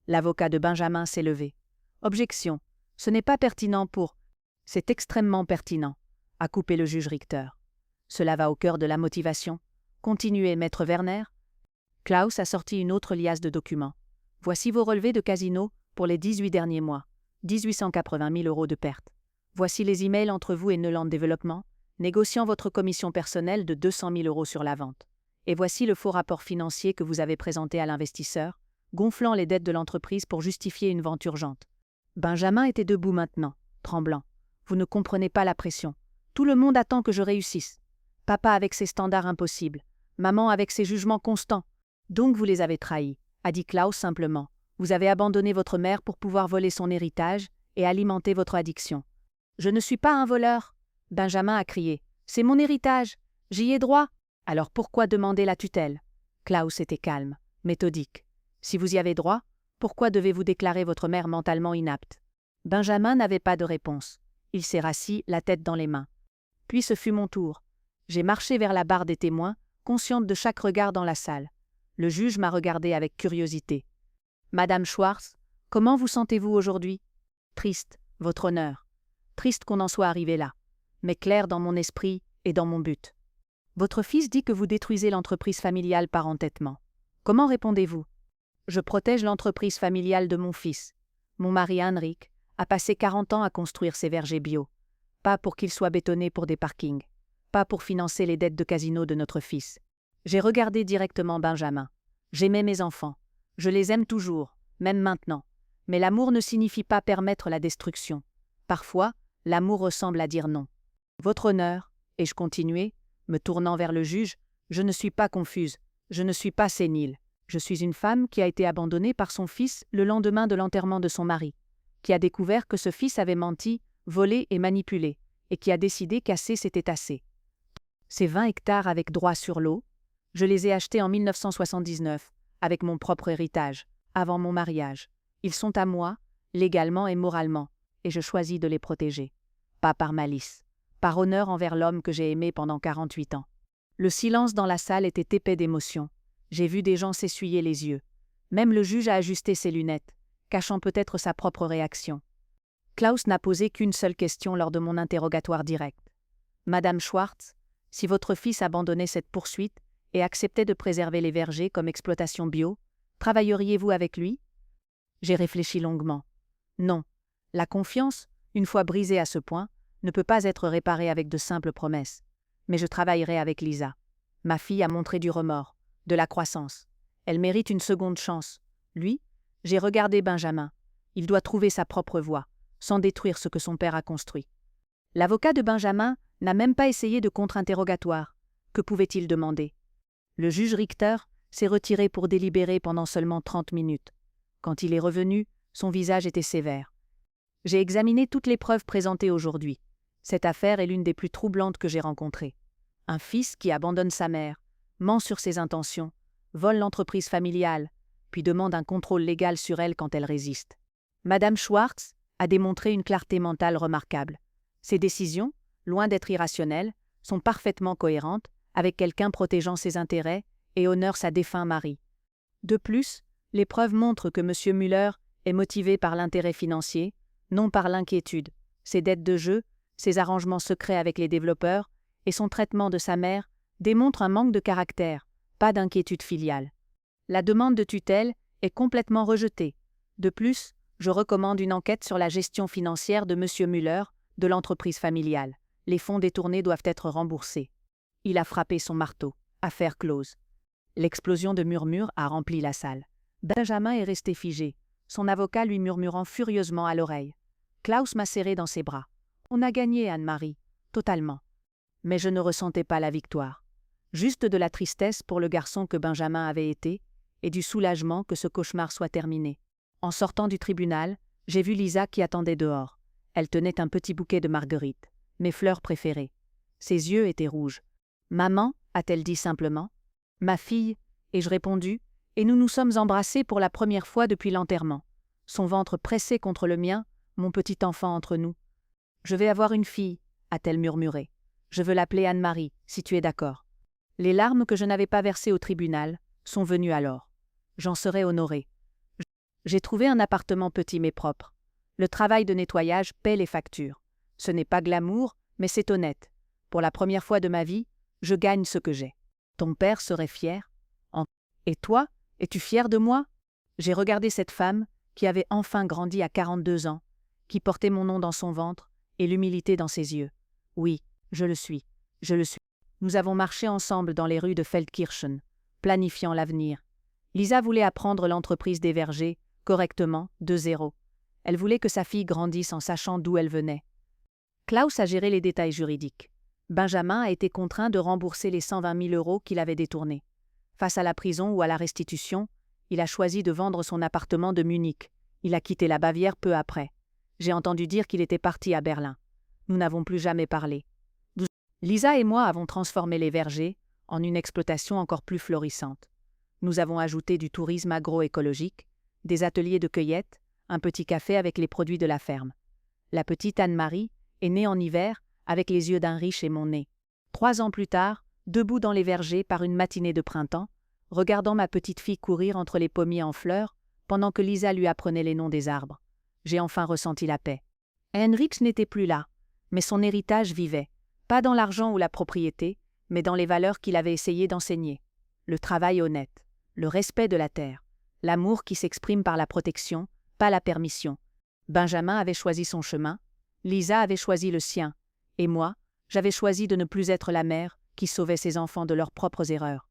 L'avocat de Benjamin s'est levé. Objection. Ce n'est pas pertinent pour. C'est extrêmement pertinent, a coupé le juge Richter. Cela va au cœur de la motivation. Continuez, maître Werner. Klaus a sorti une autre liasse de documents. Voici vos relevés de casino pour les 18 derniers mois. 880 000 € de pertes. Voici les emails entre vous et Neuland Développement, négociant votre commission personnelle de 200 000 € sur la vente. Et voici le faux rapport financier que vous avez présenté à l'investisseur, gonflant les dettes de l'entreprise pour justifier une vente urgente. Benjamin était debout maintenant, tremblant. Vous ne comprenez pas la pression. Tout le monde attend que je réussisse. Papa avec ses standards impossibles. Maman avec ses jugements constants. Donc vous les avez trahis, a dit Klaus simplement. Vous avez abandonné votre mère pour pouvoir voler son héritage et alimenter votre addiction. Je ne suis pas un voleur, Benjamin a crié. C'est mon héritage, j'y ai droit. Alors pourquoi demander la tutelle? Klaus était calme, méthodique. Si vous y avez droit, pourquoi devez-vous déclarer votre mère mentalement inapte? Benjamin n'avait pas de réponse. Il s'est rassis, la tête dans les mains. Puis ce fut mon tour. J'ai marché vers la barre des témoins, consciente de chaque regard dans la salle. Le juge m'a regardé avec curiosité. Madame Schwartz, comment vous sentez-vous aujourd'hui? Triste, votre honneur. Triste qu'on en soit arrivé là. Mais clair dans mon esprit et dans mon but. Votre fils dit que vous détruisez l'entreprise familiale par entêtement. Comment répondez-vous? Je protège l'entreprise familiale de mon fils. Mon mari Henrik a passé 40 ans à construire ses vergers bio. Pas pour qu'ils soient bétonnés pour des parkings. Pas pour financer les dettes de casino de notre fils. J'ai regardé directement Benjamin. J'aimais mes enfants. Je les aime toujours, même maintenant. Mais l'amour ne signifie pas permettre la destruction. Parfois, l'amour ressemble à dire non. Votre honneur, ai-je continué, me tournant vers le juge, je ne suis pas confuse, je ne suis pas sénile. Je suis une femme qui a été abandonnée par son fils le lendemain de l'enterrement de son mari, qui a découvert que ce fils avait menti, volé et manipulé, et qui a décidé qu'assez c'était assez. Ces 20 hectares avec droit sur l'eau, je les ai achetés en 1979, avec mon propre héritage, avant mon mariage. Ils sont à moi, légalement et moralement, et je choisis de les protéger. Pas par malice, par honneur envers l'homme que j'ai aimé pendant 48 ans. Le silence dans la salle était épais d'émotion. J'ai vu des gens s'essuyer les yeux. Même le juge a ajusté ses lunettes, cachant peut-être sa propre réaction. Klaus n'a posé qu'une seule question lors de mon interrogatoire direct. Madame Schwartz, si votre fils abandonnait cette poursuite et acceptait de préserver les vergers comme exploitation bio, travailleriez-vous avec lui? J'ai réfléchi longuement. Non. La confiance, une fois brisée à ce point, ne peut pas être réparée avec de simples promesses. Mais je travaillerai avec Lisa. Ma fille a montré du remords, de la croissance. Elle mérite une seconde chance. Lui, j'ai regardé Benjamin. Il doit trouver sa propre voie, sans détruire ce que son père a construit. L'avocat de Benjamin n'a même pas essayé de contre-interrogatoire. Que pouvait-il demander? Le juge Richter s'est retiré pour délibérer pendant seulement 30 minutes. Quand il est revenu, son visage était sévère. J'ai examiné toutes les preuves présentées aujourd'hui. Cette affaire est l'une des plus troublantes que j'ai rencontrées. Un fils qui abandonne sa mère, ment sur ses intentions, vole l'entreprise familiale, puis demande un contrôle légal sur elle quand elle résiste. Madame Schwartz a démontré une clarté mentale remarquable. Ses décisions, loin d'être irrationnelles, sont parfaitement cohérentes avec quelqu'un protégeant ses intérêts et honore sa défunt mari. De plus, les preuves montrent que M. Müller est motivé par l'intérêt financier, non par l'inquiétude. Ses dettes de jeu, ses arrangements secrets avec les développeurs et son traitement de sa mère démontrent un manque de caractère, pas d'inquiétude filiale. La demande de tutelle est complètement rejetée. De plus, je recommande une enquête sur la gestion financière de M. Müller, de l'entreprise familiale. Les fonds détournés doivent être remboursés. Il a frappé son marteau. Affaire close. L'explosion de murmures a rempli la salle. Benjamin est resté figé, son avocat lui murmurant furieusement à l'oreille. Klaus m'a serré dans ses bras. On a gagné, Anne-Marie, totalement. Mais je ne ressentais pas la victoire. Juste de la tristesse pour le garçon que Benjamin avait été, et du soulagement que ce cauchemar soit terminé. En sortant du tribunal, j'ai vu Lisa qui attendait dehors. Elle tenait un petit bouquet de marguerites, mes fleurs préférées. Ses yeux étaient rouges. « Maman » a-t-elle dit simplement. « Ma fille » ai-je répondu, et nous nous sommes embrassés pour la première fois depuis l'enterrement. Son ventre pressé contre le mien, mon petit enfant entre nous. « Je vais avoir une fille » a-t-elle murmuré. « Je veux l'appeler Anne-Marie, si tu es d'accord. » Les larmes que je n'avais pas versées au tribunal sont venues alors. J'en serais honorée. J'ai trouvé un appartement petit mais propre. Le travail de nettoyage paie les factures. Ce n'est pas glamour, mais c'est honnête. Pour la première fois de ma vie, je gagne ce que j'ai. Ton père serait fier. Et toi, es-tu fier de moi? J'ai regardé cette femme qui avait enfin grandi à 42 ans, qui portait mon nom dans son ventre et l'humilité dans ses yeux. Oui, je le suis. Je le suis. Nous avons marché ensemble dans les rues de Feldkirchen, planifiant l'avenir. Lisa voulait apprendre l'entreprise des vergers, correctement, de zéro. Elle voulait que sa fille grandisse en sachant d'où elle venait. Klaus a géré les détails juridiques. Benjamin a été contraint de rembourser les 120 000 € qu'il avait détournés. Face à la prison ou à la restitution, il a choisi de vendre son appartement de Munich. Il a quitté la Bavière peu après. J'ai entendu dire qu'il était parti à Berlin. Nous n'avons plus jamais parlé. Lisa et moi avons transformé les vergers en une exploitation encore plus florissante. Nous avons ajouté du tourisme agroécologique, des ateliers de cueillette, un petit café avec les produits de la ferme. La petite Anne-Marie est née en hiver avec les yeux d'un riche et mon nez. 3 ans plus tard, debout dans les vergers par une matinée de printemps, regardant ma petite fille courir entre les pommiers en fleurs, pendant que Lisa lui apprenait les noms des arbres, j'ai enfin ressenti la paix. Heinrich n'était plus là, mais son héritage vivait, pas dans l'argent ou la propriété, mais dans les valeurs qu'il avait essayé d'enseigner. Le travail honnête, le respect de la terre, l'amour qui s'exprime par la protection, pas la permission. Benjamin avait choisi son chemin, Lisa avait choisi le sien, et moi, j'avais choisi de ne plus être la mère qui sauvait ses enfants de leurs propres erreurs.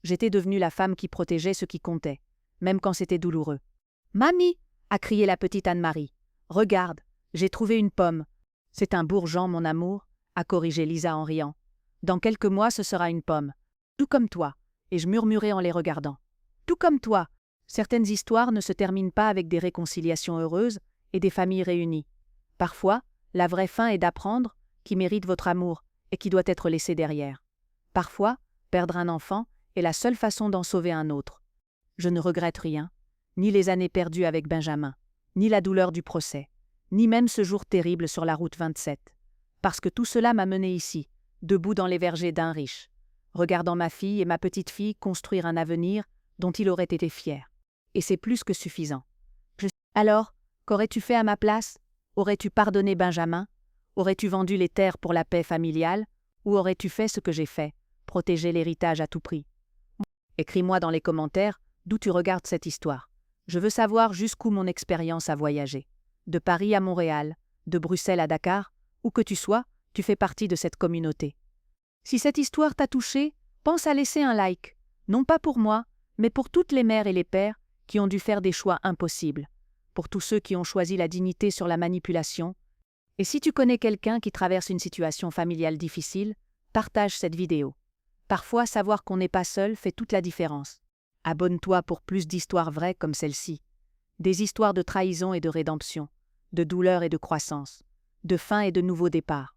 J'étais devenue la femme qui protégeait ce qui comptait, même quand c'était douloureux. « Mamie !» a crié la petite Anne-Marie. « Regarde, j'ai trouvé une pomme. »« C'est un bourgeon, mon amour, » a corrigé Lisa en riant. « Dans quelques mois, ce sera une pomme. Tout comme toi. » Et je murmurais en les regardant. « Tout comme toi. » Certaines histoires ne se terminent pas avec des réconciliations heureuses et des familles réunies. Parfois, la vraie fin est d'apprendre qui mérite votre amour et qui doit être laissé derrière. Parfois, perdre un enfant est la seule façon d'en sauver un autre. Je ne regrette rien, ni les années perdues avec Benjamin, ni la douleur du procès, ni même ce jour terrible sur la route 27. Parce que tout cela m'a mené ici, debout dans les vergers d'Heinrich, regardant ma fille et ma petite-fille construire un avenir dont il aurait été fier. Et c'est plus que suffisant. Alors, qu'aurais-tu fait à ma place? Aurais-tu pardonné Benjamin? Aurais-tu vendu les terres pour la paix familiale? Ou aurais-tu fait ce que j'ai fait, protéger l'héritage à tout prix? Écris-moi dans les commentaires d'où tu regardes cette histoire. Je veux savoir jusqu'où mon expérience a voyagé. De Paris à Montréal, de Bruxelles à Dakar, où que tu sois, tu fais partie de cette communauté. Si cette histoire t'a touché, pense à laisser un like, non pas pour moi, mais pour toutes les mères et les pères qui ont dû faire des choix impossibles, pour tous ceux qui ont choisi la dignité sur la manipulation. Et si tu connais quelqu'un qui traverse une situation familiale difficile, partage cette vidéo. Parfois, savoir qu'on n'est pas seul fait toute la différence. Abonne-toi pour plus d'histoires vraies comme celle-ci. Des histoires de trahison et de rédemption, de douleur et de croissance, de fin et de nouveaux départs.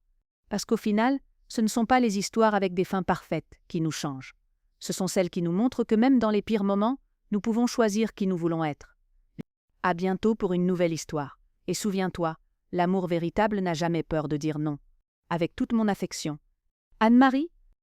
Parce qu'au final, ce ne sont pas les histoires avec des fins parfaites qui nous changent. Ce sont celles qui nous montrent que même dans les pires moments, nous pouvons choisir qui nous voulons être. À bientôt pour une nouvelle histoire. Et souviens-toi, l'amour véritable n'a jamais peur de dire non. Avec toute mon affection. Anne-Marie,